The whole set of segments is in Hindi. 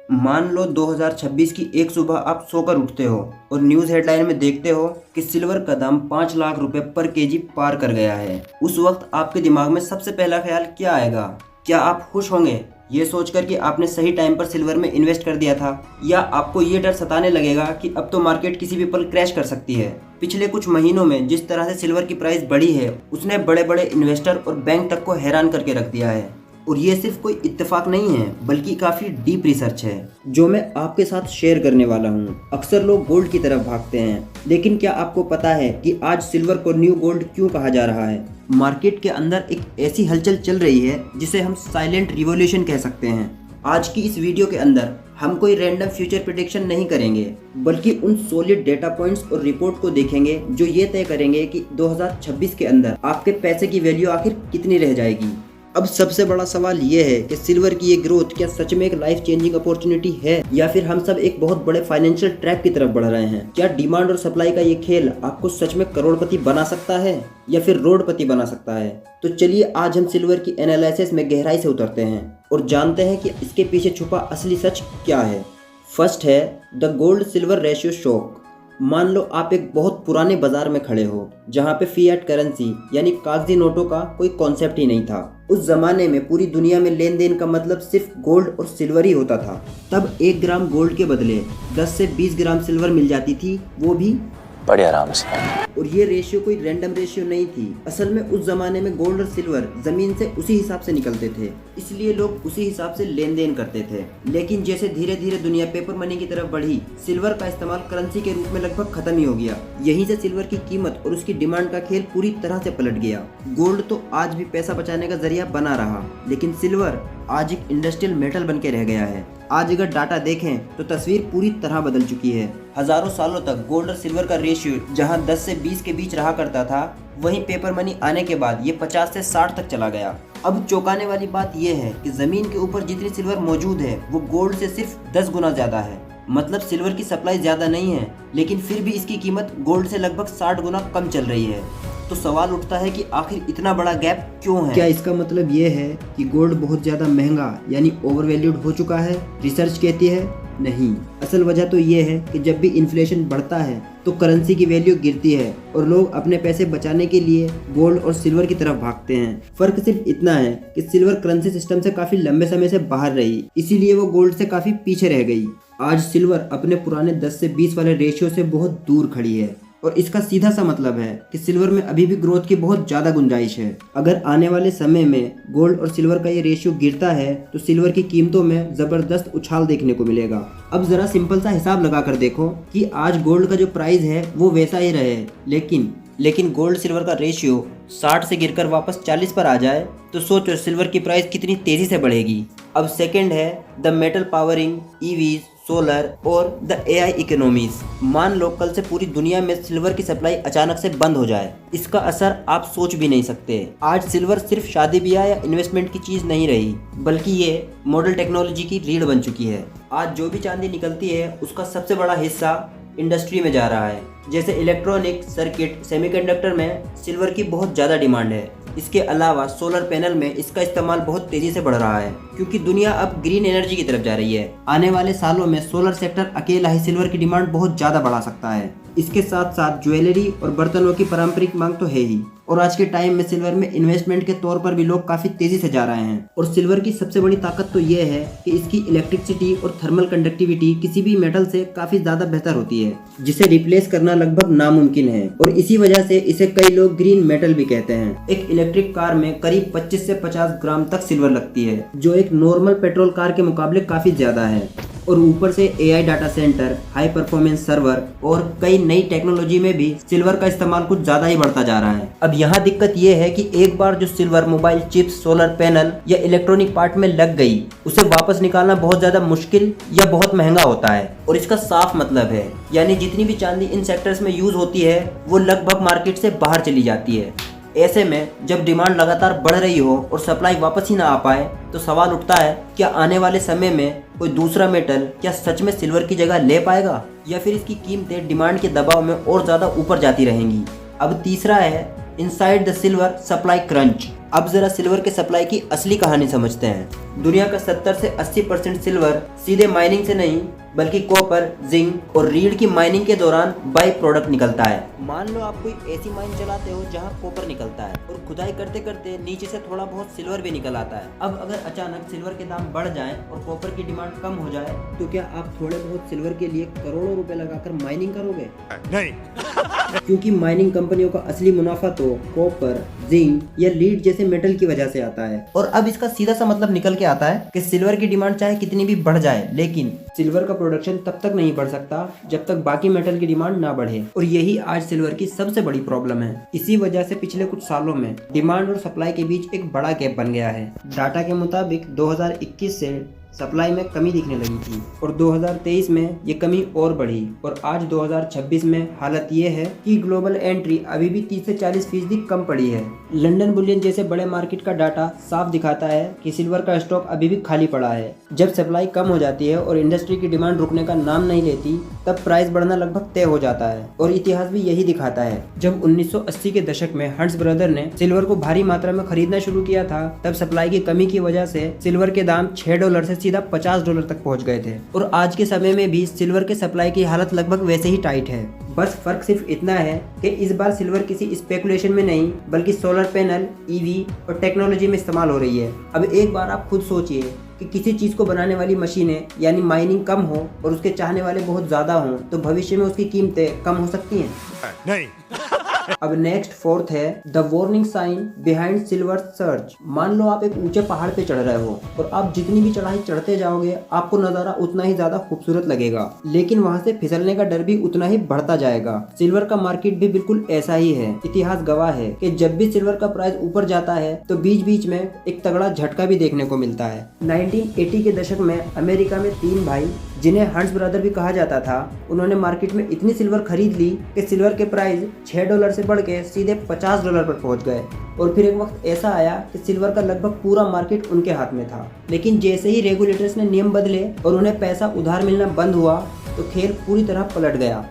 मान लो 2026 की एक सुबह आप सोकर उठते हो और न्यूज़ हेडलाइन में देखते हो कि सिल्वर का दाम 5 लाख रुपए पर केजी पार कर गया है। उस वक्त आपके दिमाग में सबसे पहला ख्याल क्या आएगा? क्या आप खुश होंगे ये सोचकर कि आपने सही टाइम पर सिल्वर में इन्वेस्ट कर दिया था, या आपको ये डर सताने लगेगा कि अब तो मार्केट किसी भी पल क्रैश कर सकती है? पिछले कुछ महीनों में जिस तरह से सिल्वर की प्राइस बढ़ी है उसने बड़े बड़े इन्वेस्टर और बैंक तक को हैरान करके रख दिया है। और ये सिर्फ कोई इत्तेफाक नहीं है बल्कि काफ़ी डीप रिसर्च है जो मैं आपके साथ शेयर करने वाला हूँ। अक्सर लोग गोल्ड की तरफ भागते हैं, लेकिन क्या आपको पता है कि आज सिल्वर को न्यू गोल्ड क्यों कहा जा रहा है? मार्केट के अंदर एक ऐसी हलचल चल रही है जिसे हम साइलेंट रिवॉल्यूशन कह सकते हैं। आज की इस वीडियो के अंदर हम कोई रैंडम फ्यूचर प्रेडिक्शन नहीं करेंगे, बल्कि उन सॉलिड डेटा पॉइंट्स और रिपोर्ट को देखेंगे जो ये तय करेंगे कि 2026 के अंदर आपके पैसे की वैल्यू आखिर कितनी रह जाएगी। अब सबसे बड़ा सवाल ये है कि सिल्वर की ये ग्रोथ क्या सच में एक लाइफ चेंजिंग अपॉर्चुनिटी है, या फिर हम सब एक बहुत बड़े फाइनेंशियल ट्रैप की तरफ बढ़ रहे हैं? क्या डिमांड और सप्लाई का ये खेल आपको सच में करोड़पति बना सकता है या फिर रोडपति बना सकता है? तो चलिए आज हम सिल्वर की एनालिसिस में गहराई से उतरते हैं और जानते हैं कि इसके पीछे छुपा असली सच क्या है। फर्स्ट है the gold silver ratio shock. मान लो आप एक बहुत पुराने बाजार में खड़े हो जहाँ पे फिएट करेंसी यानी कागजी नोटों का कोई कॉन्सेप्ट ही नहीं था। उस जमाने में पूरी दुनिया में लेन देन का मतलब सिर्फ गोल्ड और सिल्वर ही होता था। तब 1 ग्राम गोल्ड के बदले 10 से 20 ग्राम सिल्वर मिल जाती थी, वो भी बड़े आराम से। और ये रेशियो कोई रैंडम रेशियो नहीं थी। असल में उस जमाने में गोल्ड और सिल्वर जमीन से उसी हिसाब से निकलते थे, इसलिए लोग उसी हिसाब से लेन देन करते थे। लेकिन जैसे धीरे धीरे दुनिया पेपर मनी की तरफ बढ़ी, सिल्वर का इस्तेमाल करेंसी के रूप में लगभग खत्म ही हो गया। यहीं से सिल्वर की कीमत और उसकी डिमांड का खेल पूरी तरह से पलट गया। गोल्ड तो आज भी पैसा बचाने का जरिया बना रहा, लेकिन सिल्वर आज एक इंडस्ट्रियल मेटल बन के रह गया है। आज अगर डाटा देखें तो तस्वीर पूरी तरह बदल चुकी है। हजारों सालों तक गोल्ड और सिल्वर का रेशियो जहां 10 से 20 के बीच रहा करता था, वहीं पेपर मनी आने के बाद ये 50 से 60 तक चला गया। अब चौंकाने वाली बात यह है कि जमीन के ऊपर जितनी सिल्वर मौजूद है वो गोल्ड से सिर्फ 10 गुना ज्यादा है। मतलब सिल्वर की सप्लाई ज्यादा नहीं है, लेकिन फिर भी इसकी कीमत गोल्ड से लगभग 60 गुना कम चल रही है। तो सवाल उठता है कि आखिर इतना बड़ा गैप क्यों है? क्या इसका मतलब ये है कि गोल्ड बहुत ज्यादा महंगा यानी ओवरवैल्यूड हो चुका है? रिसर्च कहती है नहीं। असल वजह तो ये है कि जब भी इन्फ्लेशन बढ़ता है तो करेंसी की वैल्यू गिरती है और लोग अपने पैसे बचाने के लिए गोल्ड और सिल्वर की तरफ भागते हैं। फर्क सिर्फ इतना है कि सिल्वर करेंसी सिस्टम से काफी लंबे समय से बाहर रही, इसीलिए वो गोल्ड से काफी पीछे रह गई। आज सिल्वर अपने पुराने 10 से 20 वाले रेशियो से बहुत दूर खड़ी है, और इसका सीधा सा मतलब है कि सिल्वर में अभी भी ग्रोथ की बहुत ज़्यादा गुंजाइश है। अगर आने वाले समय में गोल्ड और सिल्वर का ये रेशियो गिरता है तो सिल्वर की कीमतों में ज़बरदस्त उछाल देखने को मिलेगा। अब ज़रा सिंपल सा हिसाब लगा कर देखो कि आज गोल्ड का जो प्राइस है वो वैसा ही रहे, लेकिन गोल्ड सिल्वर का रेशियो 60 से गिरकर वापस 40 पर आ जाए तो सोचो सिल्वर की प्राइस कितनी तेज़ी से बढ़ेगी। अब सेकेंड है the metal powering, EVs, solar और द एआई इकोनॉमीज। मान लो कल से पूरी दुनिया में सिल्वर की सप्लाई अचानक से बंद हो जाए, इसका असर आप सोच भी नहीं सकते। आज सिल्वर सिर्फ शादी ब्याह या इन्वेस्टमेंट की चीज नहीं रही, बल्कि ये मॉडल टेक्नोलॉजी की रीढ़ बन चुकी है। आज जो भी चांदी निकलती है उसका सबसे बड़ा हिस्सा इंडस्ट्री में जा रहा है। जैसे इलेक्ट्रॉनिक सर्किट, सेमीकंडक्टर में सिल्वर की बहुत ज़्यादा डिमांड है। इसके अलावा सोलर पैनल में इसका इस्तेमाल बहुत तेजी से बढ़ रहा है, क्योंकि दुनिया अब ग्रीन एनर्जी की तरफ जा रही है। आने वाले सालों में सोलर सेक्टर अकेला ही सिल्वर की डिमांड बहुत ज़्यादा बढ़ा सकता है। इसके साथ साथ ज्वेलरी और बर्तनों की पारंपरिक मांग तो है ही, और आज के टाइम में सिल्वर में इन्वेस्टमेंट के तौर पर भी लोग काफ़ी तेज़ी से जा रहे हैं। और सिल्वर की सबसे बड़ी ताकत तो ये है कि इसकी इलेक्ट्रिसिटी और थर्मल कंडक्टिविटी किसी भी मेटल से काफ़ी ज़्यादा बेहतर होती है, जिसे रिप्लेस करना लगभग नामुमकिन है। और इसी वजह से इसे कई लोग ग्रीन मेटल भी कहते हैं। एक इलेक्ट्रिक कार में करीब 25 से 50 ग्राम तक सिल्वर लगती है, जो एक नॉर्मल पेट्रोल कार के मुकाबले काफ़ी ज़्यादा है। और ऊपर से AI data centre, high performance server और कई नई टेक्नोलॉजी में भी सिल्वर का इस्तेमाल कुछ ज़्यादा ही बढ़ता जा रहा है। अब यहाँ दिक्कत ये है कि एक बार जो silver mobile chips, solar panel या इलेक्ट्रॉनिक पार्ट में लग गई, उसे वापस निकालना बहुत ज़्यादा मुश्किल या बहुत महंगा होता है। और इसका साफ मतलब है यानी जितनी भी चांदी इन सेक्टर्स में यूज होती है वो लगभग मार्केट से बाहर चली जाती है। ऐसे में जब डिमांड लगातार बढ़ रही हो और सप्लाई वापस ही ना आ पाए तो सवाल उठता है, क्या आने वाले समय में कोई दूसरा मेटल क्या सच में सिल्वर की जगह ले पाएगा, या फिर इसकी कीमतें डिमांड के दबाव में और ज़्यादा ऊपर जाती रहेंगी। अब तीसरा है inside the silver supply crunch. अब जरा सिल्वर के सप्लाई की असली कहानी समझते हैं। दुनिया का 70 से 80% सिल्वर सीधे माइनिंग से नहीं बल्कि कॉपर, जिंक और रीढ़ की माइनिंग के दौरान बाई प्रोडक्ट निकलता है। मान लो आप कोई ऐसी माइन चलाते हो जहां कॉपर निकलता है और खुदाई करते करते नीचे से थोड़ा बहुत सिल्वर भी निकल आता है। अब अगर अचानक सिल्वर के दाम बढ़ जाएं और कॉपर की डिमांड कम हो जाए तो क्या आप थोड़े बहुत सिल्वर के लिए करोड़ों रुपए लगाकर माइनिंग करोगे? नहीं। क्योंकि माइनिंग कंपनियों का असली मुनाफा तो कॉपर, जिंक या लीड जैसे मेटल की वजह से आता है। और अब इसका सीधा सा मतलब निकल के आता है कि सिल्वर की डिमांड चाहे कितनी भी बढ़ जाए, लेकिन सिल्वर का प्रोडक्शन तब तक नहीं बढ़ सकता जब तक बाकी मेटल की डिमांड ना बढ़े। और यही आज सिल्वर की सबसे बड़ी प्रॉब्लम है। इसी वजह से पिछले कुछ सालों में डिमांड और सप्लाई के बीच एक बड़ा गैप बन गया है। डाटा के मुताबिक 2021 से सप्लाई में कमी दिखने लगी थी और 2023 में ये कमी और बढ़ी और आज 2026 में हालत ये है कि ग्लोबल एंट्री अभी भी 30 से 40% कम पड़ी है। लंदन बुलियन जैसे बड़े मार्केट का डाटा साफ दिखाता है कि सिल्वर का स्टॉक अभी भी खाली पड़ा है। जब सप्लाई कम हो जाती है और इंडस्ट्री की डिमांड रुकने का नाम नहीं लेती तब प्राइस बढ़ना लगभग तय हो जाता है। और इतिहास भी यही दिखाता है। जब 1980 के दशक में हंट्स ब्रदर ने सिल्वर को भारी मात्रा में खरीदना शुरू किया था तब सप्लाई की कमी की वजह से सिल्वर के दाम $6 से सीधा $50 तक पहुंच गए थे। और आज के समय में भी सिल्वर के सप्लाई की हालत लगभग वैसे ही टाइट है। बस फर्क सिर्फ इतना है कि इस बार सिल्वर किसी स्पेकुलेशन में नहीं बल्कि सोलर पैनल, ईवी और टेक्नोलॉजी में इस्तेमाल हो रही है। अब एक बार आप खुद सोचिए कि किसी चीज को बनाने वाली मशीनें यानी माइनिंग कम हो और उसके चाहने वाले बहुत ज्यादा हों तो भविष्य में उसकी कीमतें कम हो सकती हैं? नहीं। अब नेक्स्ट फोर्थ है the warning sign behind silver search. मान लो आप एक ऊंचे पहाड़ पे चढ़ रहे हो और आप जितनी भी चढ़ाई चढ़ते जाओगे आपको नजारा उतना ही ज्यादा खूबसूरत लगेगा, लेकिन वहां से फिसलने का डर भी उतना ही बढ़ता जाएगा। सिल्वर का मार्केट भी बिल्कुल ऐसा ही है। इतिहास गवाह है कि जब भी सिल्वर का प्राइस ऊपर जाता है तो बीच बीच में एक तगड़ा झटका भी देखने को मिलता है। 1980 के दशक में अमेरिका में 3 भाई जिन्हें हंट्स ब्रदर भी कहा जाता था, उन्होंने मार्केट में इतनी सिल्वर खरीद ली कि सिल्वर के प्राइस $6 से बढ़ के सीधे $50 पर पहुंच गए। और फिर एक वक्त ऐसा आया कि सिल्वर का लगभग पूरा मार्केट उनके हाथ में था। लेकिन जैसे ही रेगुलेटर्स ने नियम बदले और उन्हें पैसा उधार मिलना बंद हुआ तो खेल पूरी तरह पलट गया।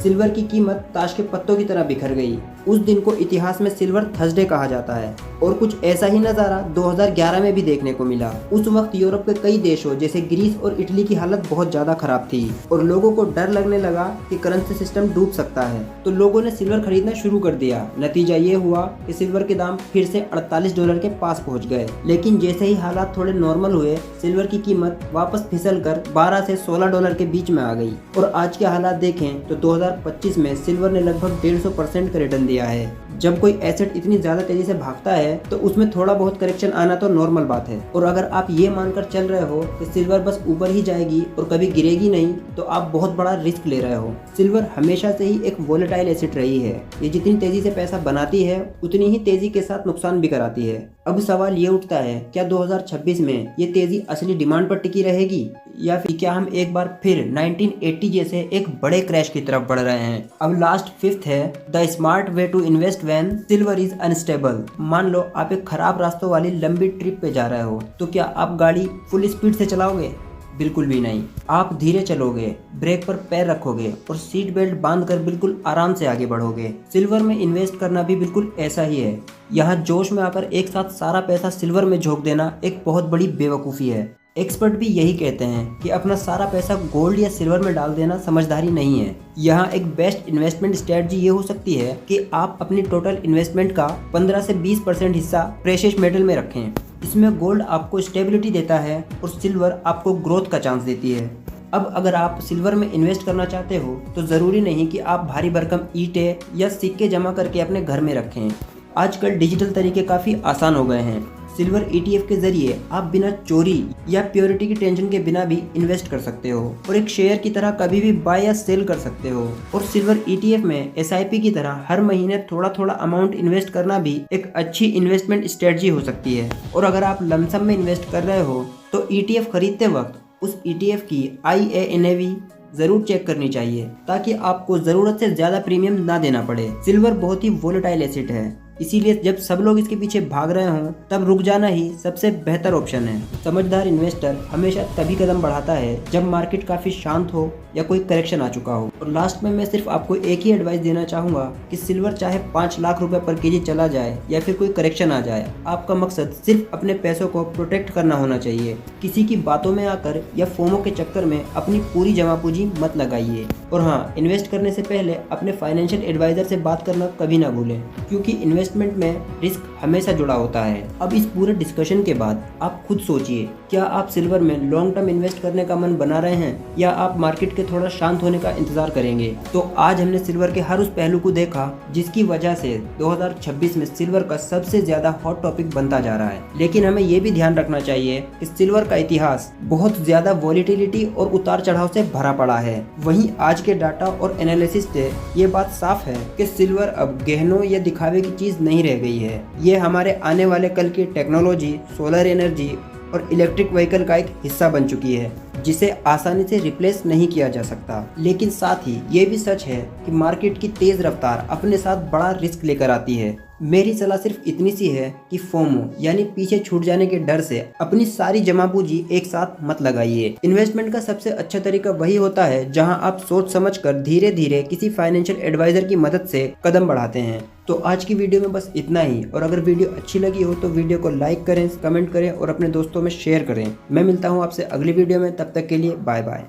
सिल्वर की कीमत ताश के पत्तों की तरह बिखर गई। उस दिन को इतिहास में सिल्वर थर्सडे कहा जाता है। और कुछ ऐसा ही नज़ारा 2011 में भी देखने को मिला। उस वक्त यूरोप के कई देशों जैसे ग्रीस और इटली की हालत बहुत ज़्यादा खराब थी और लोगों को डर लगने लगा कि करेंसी सिस्टम डूब सकता है, तो लोगों ने सिल्वर खरीदना शुरू कर दिया। नतीजा ये हुआ कि सिल्वर के दाम फिर से $48 के पास पहुँच गए। लेकिन जैसे ही हालात थोड़े नॉर्मल हुए सिल्वर की कीमत वापस फिसल कर $12 से $16 के बीच में आ गई। और आज के हालात देखें तो 2025 में सिल्वर ने लगभग 150% का रिटर्न दिया है। जब कोई एसेट इतनी ज्यादा तेजी से भागता है तो उसमें थोड़ा बहुत करेक्शन आना तो नॉर्मल बात है। और अगर आप ये मानकर चल रहे हो कि सिल्वर बस ऊपर ही जाएगी और कभी गिरेगी नहीं तो आप बहुत बड़ा रिस्क ले रहे हो। सिल्वर हमेशा से ही एक वोलेटाइल एसेट रही है। ये जितनी तेजी से पैसा बनाती है उतनी ही तेजी के साथ नुकसान भी कराती है। अब सवाल ये उठता है, क्या 2026 में ये तेजी असली डिमांड पर टिकी रहेगी या फिर क्या हम एक बार फिर 1980 जैसे एक बड़े क्रैश की तरफ बढ़ रहे हैं? अब लास्ट फिफ्थ है the smart way to invest when silver is unstable. मान लो आप एक खराब रास्तों वाली लंबी ट्रिप पे जा रहे हो तो क्या आप गाड़ी फुल स्पीड से चलाओगे? बिल्कुल भी नहीं। आप धीरे चलोगे, ब्रेक पर पैर रखोगे और सीट बेल्ट बांधकर बिल्कुल आराम से आगे बढ़ोगे। सिल्वर में इन्वेस्ट करना भी बिल्कुल ऐसा ही है। यहाँ जोश में आकर एक साथ सारा पैसा सिल्वर में झोंक देना एक बहुत बड़ी बेवकूफ़ी है। एक्सपर्ट भी यही कहते हैं कि अपना सारा पैसा गोल्ड या सिल्वर में डाल देना समझदारी नहीं है। यहाँ एक बेस्ट इन्वेस्टमेंट स्ट्रेटजी ये हो सकती है कि आप अपनी टोटल इन्वेस्टमेंट का 15 से 20% हिस्सा प्रेशियस मेटल में रखें। इसमें गोल्ड आपको स्टेबिलिटी देता है और सिल्वर आपको ग्रोथ का चांस देती है। अब अगर आप सिल्वर में इन्वेस्ट करना चाहते हो तो ज़रूरी नहीं कि आप भारी भरकम ईंटें या सिक्के जमा करके अपने घर में रखें। आजकल डिजिटल तरीके काफ़ी आसान हो गए हैं। सिल्वर ETF के जरिए आप बिना चोरी या प्योरिटी की टेंशन के बिना भी इन्वेस्ट कर सकते हो और एक शेयर की तरह कभी भी बाय या सेल कर सकते हो। और सिल्वर ETF में SIP की तरह हर महीने थोड़ा थोड़ा अमाउंट इन्वेस्ट करना भी एक अच्छी इन्वेस्टमेंट स्ट्रेटजी हो सकती है। और अगर आप लमसम में इन्वेस्ट कर रहे हो तो ETF खरीदते वक्त उस ETF की IANAV जरूर चेक करनी चाहिए ताकि आपको जरूरत से ज्यादा प्रीमियम ना देना पड़े। सिल्वर बहुत ही वोलेटाइल एसेट है। इसीलिए जब सब लोग इसके पीछे भाग रहे हों तब रुक जाना ही सबसे बेहतर ऑप्शन है। समझदार इन्वेस्टर हमेशा तभी कदम बढ़ाता है जब मार्केट काफी शांत हो या कोई करेक्शन आ चुका हो। और लास्ट में मैं सिर्फ आपको एक ही एडवाइस देना चाहूंगा कि सिल्वर चाहे 5 लाख रुपए पर केजी चला जाए या फिर कोई करेक्शन आ जाए, आपका मकसद सिर्फ अपने पैसों को प्रोटेक्ट करना होना चाहिए। किसी की बातों में आकर या फोमो के चक्कर में अपनी पूरी जमा पूंजी मत लगाइए। और हाँ, इन्वेस्ट करने से पहले अपने फाइनेंशियल एडवाइजर से बात करना कभी ना भूलें, क्योंकि इन्वेस्टमेंट में रिस्क हमेशा जुड़ा होता है। अब इस पूरे डिस्कशन के बाद आप खुद सोचिए, क्या आप सिल्वर में लॉन्ग टर्म इन्वेस्ट करने का मन बना रहे हैं या आप मार्केट के थोड़ा शांत होने का इंतजार करेंगे। तो आज हमने सिल्वर के हर उस पहलू को देखा जिसकी वजह से 2026 में सिल्वर का सबसे ज्यादा हॉट टॉपिक बनता जा रहा है। लेकिन हमें ये भी ध्यान रखना चाहिए कि सिल्वर का इतिहास बहुत ज्यादा वॉलीटिलिटी और उतार चढ़ाव से भरा पड़ा है। वहीं आज के डाटा और एनालिसिस से ये बात साफ है कि सिल्वर अब गहनों या दिखावे की चीज नहीं रह गई है। ये हमारे आने वाले कल की टेक्नोलॉजी, सोलर एनर्जी और इलेक्ट्रिक व्हीकल का एक हिस्सा बन चुकी है, जिसे आसानी से रिप्लेस नहीं किया जा सकता। लेकिन साथ ही ये भी सच है कि मार्केट की तेज रफ्तार अपने साथ बड़ा रिस्क लेकर आती है। मेरी सलाह सिर्फ इतनी सी है कि फोमो यानी पीछे छूट जाने के डर से अपनी सारी जमा पूंजी एक साथ मत लगाइए। इन्वेस्टमेंट का सबसे अच्छा तरीका वही होता है जहां आप सोच समझकर धीरे धीरे किसी फाइनेंशियल एडवाइजर की मदद से कदम बढ़ाते हैं। तो आज की वीडियो में बस इतना ही, और अगर वीडियो अच्छी लगी हो तो वीडियो को लाइक करें, कमेंट करें और अपने दोस्तों में शेयर करें। मैं मिलता हूँ आपसे अगली वीडियो में, तब तक के लिए बाय बाय।